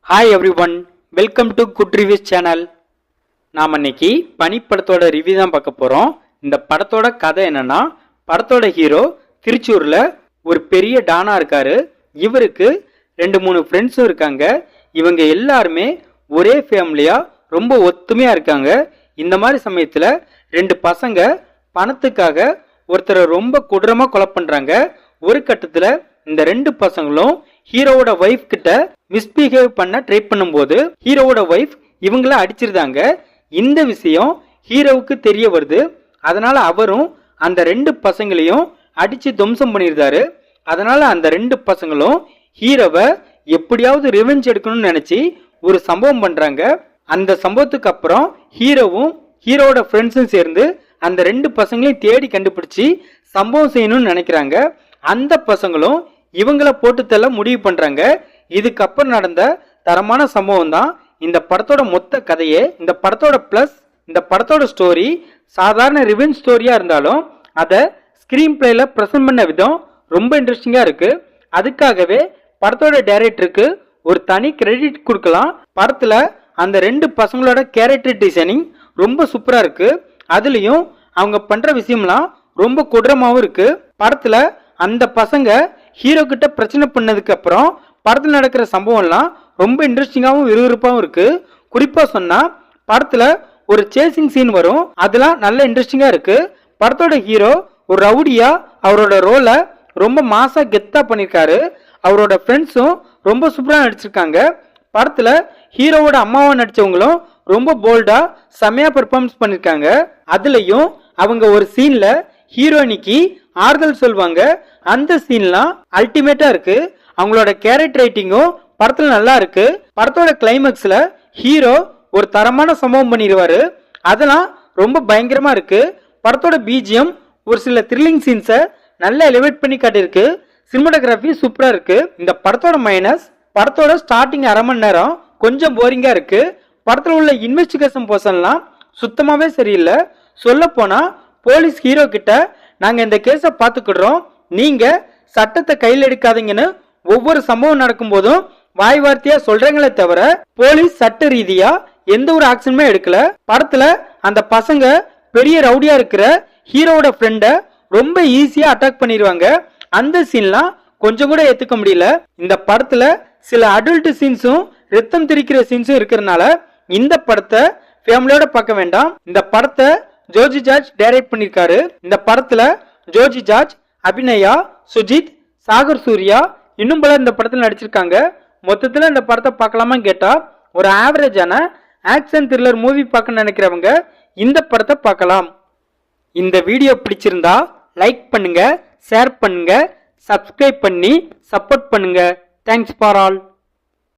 Hi every one, welcome to good reviews channel. நாம் இன்னைக்கு பனி படத்தோட ரிவ்யூ தான் பார்க்க போகிறோம். இந்த படத்தோட கதை என்னன்னா, படத்தோட ஹீரோ திருச்சூரில் ஒரு பெரிய டானா இருக்காரு. இவருக்கு 2-3 ஃப்ரெண்ட்ஸும் இருக்காங்க. இவங்க எல்லாருமே ஒரே ஃபேமிலியாக ரொம்ப ஒத்துமையாக இருக்காங்க. இந்த மாதிரி சமயத்தில் 2 பசங்க பணத்துக்காக ஒருத்தரை ரொம்ப கொடூரமாக கொலை பண்ணுறாங்க. ஒரு கட்டத்தில் இந்த 2 பசங்களும் ஹீரோவோட ஒய்ஃப் கிட்ட மிஸ்பிஹேவ் பண்ண ட்ரை பண்ணும்போது ஹீரோவோட ஒய்ஃப் இவங்கள அடிச்சிருந்தாங்க. இந்த விஷயம் ஹீரோவுக்கு தெரிய வருது. அதனால அவரும் அந்த 2 பசங்களையும் அடிச்சு துவம்சம் பண்ணியிருந்தாரு. அதனால அந்த 2 பசங்களும் ஹீரோவை எப்படியாவது ரிவெஞ்ச் எடுக்கணும்னு நினைச்சு ஒரு சம்பவம் பண்றாங்க. அந்த சம்பவத்துக்கு அப்புறம் ஹீரோவும் ஹீரோவோட ஃப்ரெண்ட்ஸும் சேர்ந்து அந்த 2 பசங்களையும் தேடி கண்டுபிடிச்சு சம்பவம் செய்யணும்னு நினைக்கிறாங்க. அந்த பசங்களும் இவங்களை போட்டு தள்ள முடிவு பண்றாங்க. இதுக்கப்புறம் நடந்த தரமான சம்பவம் தான் இந்த படத்தோட மொத்த கதையே. இந்த படத்தோட பிளஸ், இந்த படத்தோட ஸ்டோரி சாதாரண ரிவெஞ்ச் ஸ்டோரியா இருந்தாலும் அதை ஸ்கிரீன் பிளேல பிரசன்ட் பண்ண விதம் ரொம்ப இன்ட்ரெஸ்டிங்கா இருக்கு. அதுக்காகவே படத்தோட டைரக்டருக்கு ஒரு தனி கிரெடிட் கொடுக்கலாம். படத்துல அந்த 2 பசங்களோட கேரக்டர் டிசைனிங் ரொம்ப சூப்பரா இருக்கு. அதுலயும் அவங்க பண்ற விஷயம்லாம் ரொம்ப கொடூரமாவும் இருக்கு. படத்துல அந்த பசங்க ஹீரோ கிட்ட பிரச்சனை பண்ணதுக்கு அப்புறம் படத்துல நடக்கிற சம்பவம்லாம் ரொம்ப இன்ட்ரெஸ்டிங்காகவும் விறுவிறுப்பாகவும் இருக்கு. குறிப்பா சொன்னா படத்துல ஒரு சேசிங் சீன் வரும். அதெல்லாம் நல்ல இன்ட்ரெஸ்டிங்கா இருக்கு. படத்தோட ஹீரோ ஒரு ரவுடியா அவரோட ரோலை ரொம்ப மாசா கெத்தா பண்ணிருக்காரு. அவரோட ஃப்ரெண்ட்ஸும் ரொம்ப சூப்பரா நடிச்சிருக்காங்க. படத்துல ஹீரோவோட அம்மாவா நடிச்சவங்களும் ரொம்ப போல்டா செமையா பெர்ஃபார்மன்ஸ் பண்ணிருக்காங்க. அதுலயும் அவங்க ஒரு சீன்ல ஹீரோயினிக்கு ஆறுதல் சொல்வாங்க. அந்த சீன்லாம் அல்டிமேட்டா இருக்கு. அவங்களோட கேரக்டர் ரைட்டிங்கும் படத்துல நல்லா இருக்கு. படத்தோட கிளைமேக்ஸ்ல ஹீரோ ஒரு தரமான சம்பவம் பண்ணிடுவாரு. அதெல்லாம் ரொம்ப பயங்கரமா இருக்கு. படத்தோட பிஜிஎம் ஒரு சில த்ரில்லிங் சீன்ஸை நல்லா எலிவேட் பண்ணி காட்டியிருக்கு. சினிமாட்டோகிராஃபி சூப்பரா இருக்கு. இந்த படத்தோட மைனஸ், படத்தோட ஸ்டார்டிங் அரை மணி நேரம் கொஞ்சம் போரிங்கா இருக்கு. படத்துல உள்ள இன்வெஸ்டிகேஷன் போர்ஷன்லாம் சுத்தமாவே சரியில்லை. சொல்ல போனா போலீஸ் ஹீரோ கிட்ட நாங்க இந்த கேஸை பார்த்துக்கிடுறோம், நீங்க சட்டத்தை கையில் எடுக்காதீங்கன்னு ஒவ்வொரு சம்பவம் நடக்கும் போதும் வாய் வார்த்தையா சொல்றீங்களே தவிர போலீஸ் சட்ட ரீதியா எந்த ஒரு ஆக்ஷனுமே எடுக்கல. படத்துல அந்த பசங்க பெரிய ரவுடியா இருக்கிற ஹீரோவோட ஃப்ரெண்ட ரொம்ப ஈஸியா அட்டாக் பண்ணிடுவாங்க. அந்த சீன்லாம் கொஞ்சம் கூட ஏத்துக்க முடியல. இந்த படத்துல சில அடல்ட் சீன்ஸும் ரத்தம் திரிக்கிற சீன்ஸும் இருக்கிறதுனால இந்த படத்தை ஃபேமிலியோட பார்க்க வேண்டாம். இந்த படத்தை ஜோஜி ஜார்ஜ் டைரக்ட் பண்ணிருக்காரு. இந்த படத்துல ஜோஜி ஜார்ஜ், அபிநயா, சுஜித், சாகர் சூர்யா இன்னும் பல இந்த படத்துல நடிச்சிருக்காங்க. மொத்தத்துல இந்த படத்தை பார்க்கலாமான்னு கேட்டா ஒரு ஆவரேஜான ஆக்ஷன் த்ரில்லர் மூவி பார்க்க நினைக்கிறவங்க இந்த படத்தை பார்க்கலாம். இந்த வீடியோ பிடிச்சிருந்தா லைக் பண்ணுங்க, ஷேர் பண்ணுங்க, சப்ஸ்கிரைப் பண்ணி சப்போர்ட் பண்ணுங்க. Thanks for all.